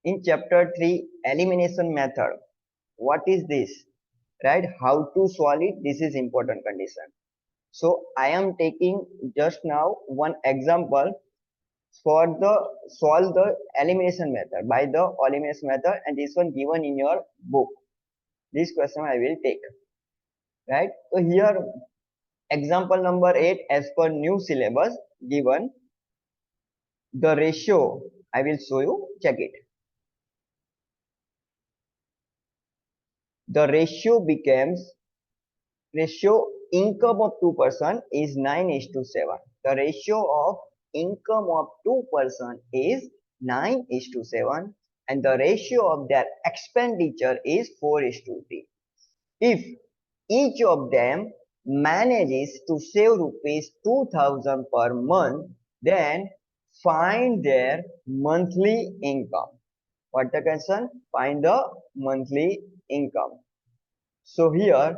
in chapter 3 elimination method. What is this? Right? How to solve it? This is important condition. So I am taking just now one example for the solve the elimination method by the elimination method, and this one given in your book. This question I will take. Right? So here example number 8, as per new syllabus given the ratio, I will show you, check it. The ratio becomes ratio income of 2% is 9:7. The ratio of income of 2% is 9:7, and the ratio of their expenditure is 4:3. If each of them manages to save rupees 2000 per month, then find their monthly income. What the question? Find the monthly income. So here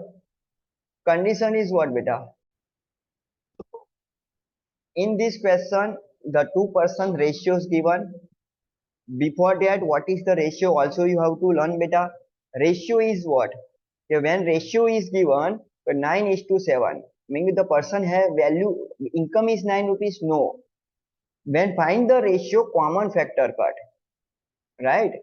condition is what, beta? In this question, the 2% ratio is given. Before that, what is the ratio? Also, you have to learn, beta. Ratio is what? Okay, when ratio is given, 9:7, meaning the person have value, income is 9 rupees. No. When find the ratio, common factor cut. Right?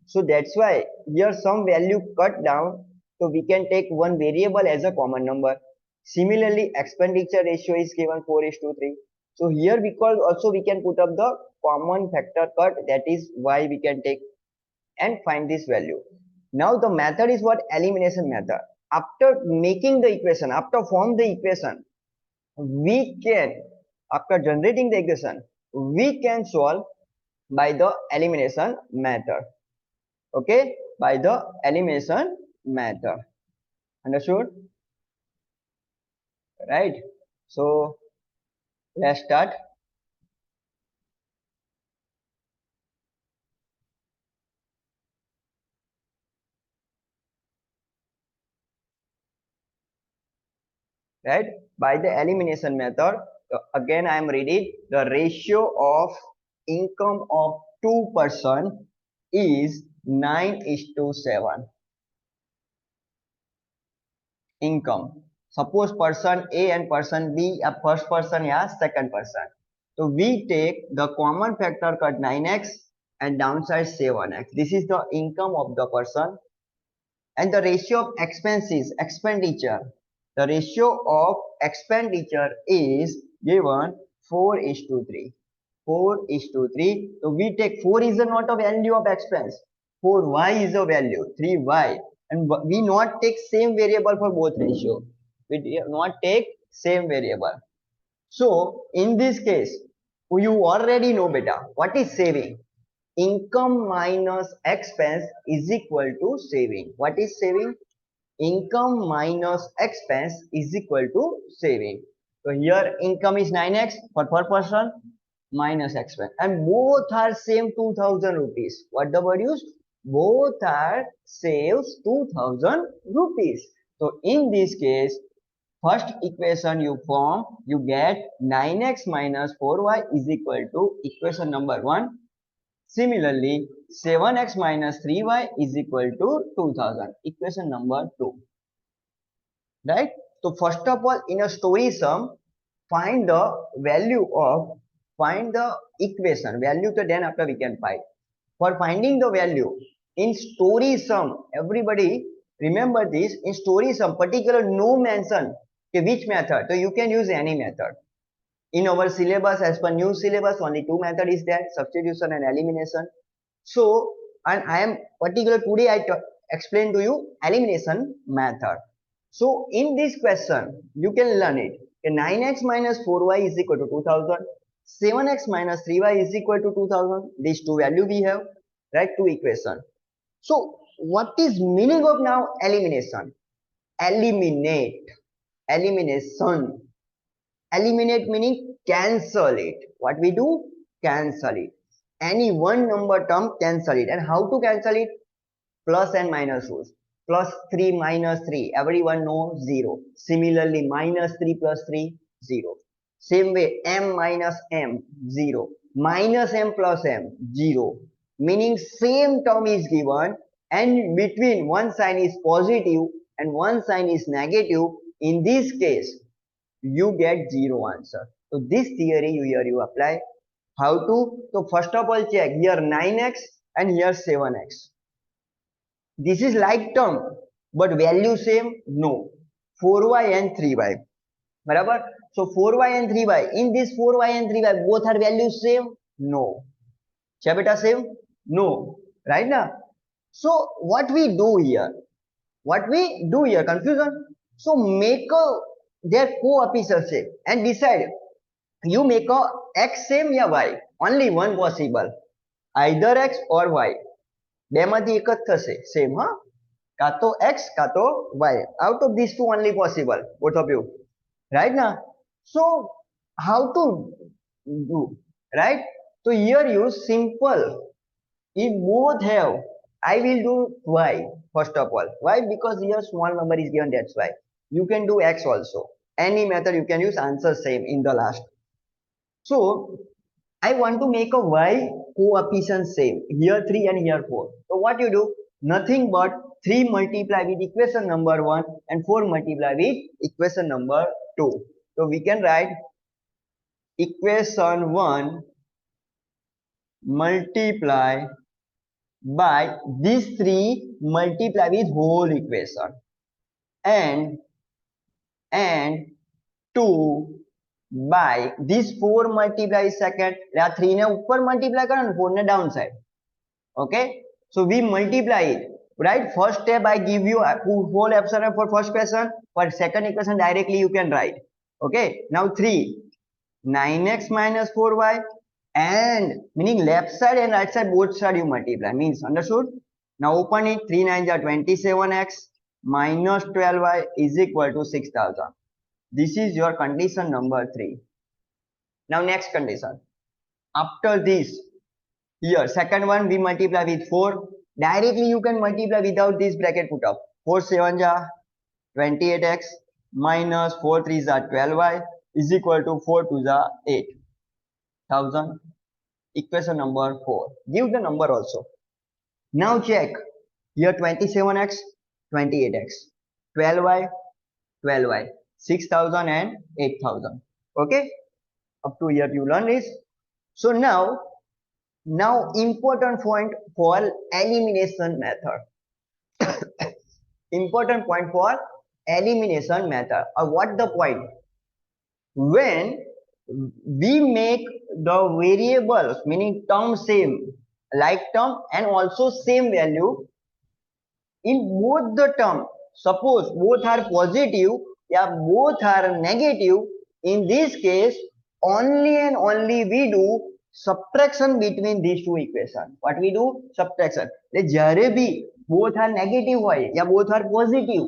So that's why here some value cut down. So we can take one variable as a common number. Similarly, expenditure ratio is given 4:3. So here because also we can put up the common factor cut, that is why we can take and find this value. Now the method is what? Elimination method. After making the equation, after form the equation, we can, after generating the equation, we can solve by the elimination method. Okay, by the elimination method. Understood? Right? So let's start. Right? By the elimination method, again I am reading, the ratio of income of 2% is 9:7. Income. Suppose person A and person B, a first person, yeah, second person. So we take the common factor cut 9x and downside 7x. This is the income of the person. And the ratio of expenses, expenditure. The ratio of expenditure is given 4:3. 4:3. So we take 4 is not a value of expense. 4y is a value, 3y. And we not take same variable for both ratio. We do not take same variable. So in this case, you already know, beta, what is saving? Income minus expense is equal to saving. What is saving? Income minus expense is equal to saving. So here income is 9x for per person minus expense, and both are same 2000 rupees. What the word used? Both are saves 2000 rupees. So in this case, first equation you form, you get 9x minus 4y is equal to equation number 1. Similarly, 7x minus 3y is equal to 2000. Equation number 2. Right? So first of all, in a story sum, find the value of, find the equation value, to then after we can find. For finding the value in story sum, everybody remember this, in story sum particular no mention which method. So you can use any method. In our syllabus, as per new syllabus, only two method is there, substitution and elimination. So, and I am particular today I explain to you elimination method. So in this question, you can learn it. 9x minus 4y is equal to 2000. 7x minus 3y is equal to 2000. These two value we have, right? Two equation. So what is meaning of now elimination? Eliminate. Elimination. Eliminate meaning cancel it. What we do? Cancel it. Any one number term, cancel it. And how to cancel it? Plus and minus rules. Plus 3 minus 3. Everyone knows 0. Similarly, minus 3 plus 3, 0. Same way, m minus m, 0. Minus m plus m, 0. meaning same term is given and between one sign is positive and one sign is negative, in this case you get zero answer. So this theory here you apply. How to? So first of all check here 9x and here 7x. This is like term but value same? No. 4y and 3y. Barabar? So 4y and 3y. In this 4y and 3y both are values same? No. Kya beta same? No. Right now? So what we do here? What we do here? Confusion? So make their coefficient same and decide. You make a x same या y. Only one possible. Either x or y. બેમાંથી એક જ થશે same હા, કાં તો x કાં તો y. Out of these two only possible, both of you. Right now? So how to do? Right? So here use simple. If both have, I will do y first of all. Why? Because here small number is given, that's why. You can do x also. Any method you can use, answer same in the last. So I want to make a y coefficient same. Here 3 and here 4. So what you do? Nothing but 3 multiply with equation number 1 and 4 multiply with equation number 2. So we can write equation 1 multiply by these 3 multiply with whole equation and 2 by this 4 multiply second. 3 ने ऊपर multiply करो and 4 ने down side. Okay, so we multiply it. Right, first step I give you a whole epsilon for first question, for second equation directly you can write. Okay, now 3 9x minus 4y and meaning left side and right side both side you multiply, means understood. Now open it. 3 9s are 27x minus 12y is equal to 6000. This is your condition number 3. Now next condition. After this, here second one we multiply with 4. Directly you can multiply without this bracket put up. 4 7s are 28x minus 4 3s are 12y is equal to 4 2s are 8000. Equation number 4. Give the number also. Now check. Here 27x, 28x, 12y, 12y. 6000 and 8000. Okay, up to here you learn this. So now important point for elimination method. Important point for elimination method. Or what the point? When we make the variables, meaning term same, like term and also same value in both the term, suppose both are positive या both are negative, in this case only and only we do subtraction between these two equations. What we do? Subtraction. એટલે જ્યારે બી both are negative હોય या both are positive,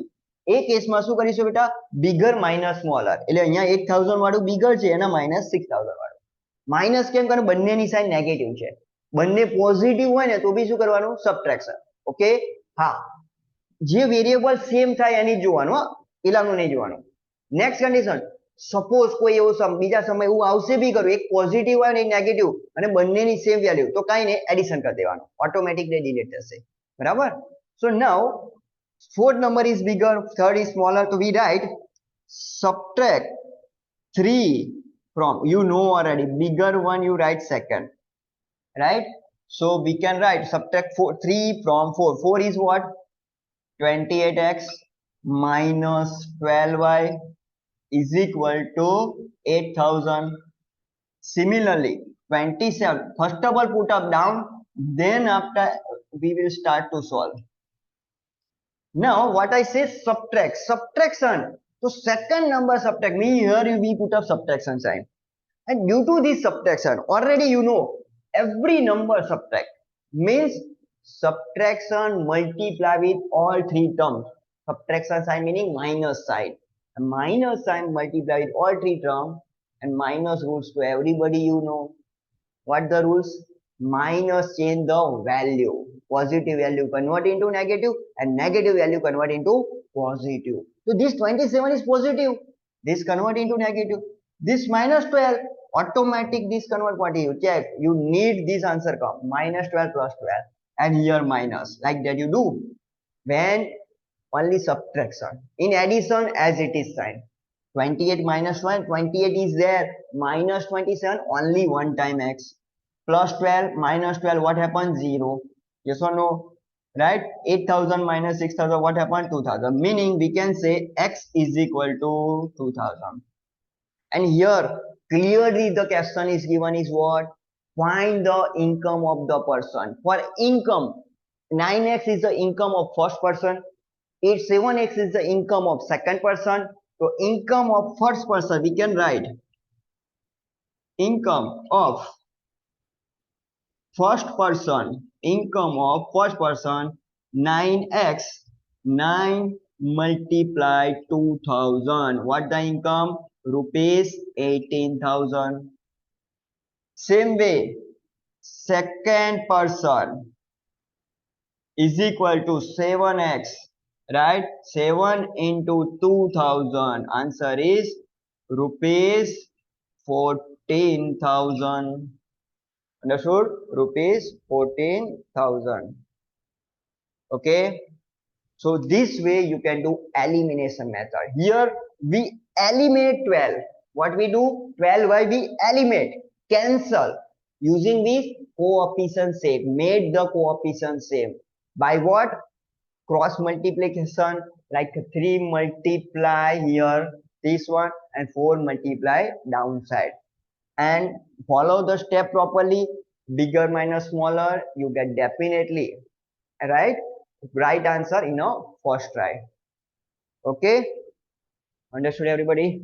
એ કેસમાં શું કરીશું બેટા? bigger minus smaller. એટલે અહીંયા 8000 વાળું bigger છે અને minus 6000 વાળું. માઇનસ કેમ? કારણ બંનેની સાઇન નેગેટિવ છે. બંને પોઝિટિવ હોય ને તો બી શું કરવાનું? સબટ્રેક્શન. ઓકે, હા, જે વેરિયેબલ સેમ થાય એની જોવાનું, પેલાનું નહીં જોવાનું. નેક્સ્ટ કન્ડિશન, સપોઝ કોઈ એવો બીજા સમય એવું આવશે બી કરું, એક પોઝિટિવ હોય ને એક નેગેટિવ અને બંનેની સેમ વેલ્યુ, તો કાંઈ નહીં, એડિશન કરી દેવાનું, ઓટોમેટિકલી ડિલીટ થશે. બરાબર? સો નાઉ fourth number is bigger, third is smaller, so we write subtract 3 from, you know already, bigger one you write second, right? So we can write subtract 3 from 4. 4 is what? 28x minus 12y is equal to 8000. Similarly 27, first of all put up down, then after we will start to solve. Now what I say, subtract, subtraction. So second number subtract, me here we put up subtraction sign, and due to this subtraction already you know every number subtract means subtraction multiply with all three terms. Subtraction sign meaning minus sign, and minus sign multiply with all three terms, and minus rules to everybody you know. What the rules? Minus change the value. Positive value convert into negative and negative value convert into positive. So this 27 is positive. This convert into negative. This minus 12 automatic this convert what you check, you need this answer come minus 12 plus 12 and here minus, like that you do when only subtraction. In addition, as it is signed, 28 minus 1, 28 is there, minus 27 only one time x, plus 12 minus 12 what happens, 0, yes or no, right? 8000 minus 6000 what happened, 2000, meaning we can say x is equal to 2000. And here clearly the question is given is what, find the income of the person. For income, 9x is the income of first person, 7x is the income of second person. So income of first person we can write income of first person, income of first person 9x, 9 multiply 2000, what the income, rupees 18,000. Same way second person is equal to 7x, right? 7 into 2000, answer is rupees 14,000. Understood? Rupees 14,000. Okay. So this way you can do elimination method. Here we eliminate 12. What we do? 12 why we eliminate, cancel using this coefficient same. Made the coefficient same. By what? Cross multiplication, like 3 multiply here this one and 4 multiply downside, and follow the step properly, bigger minus smaller, you get definitely right answer in a first try. Okay, understood everybody?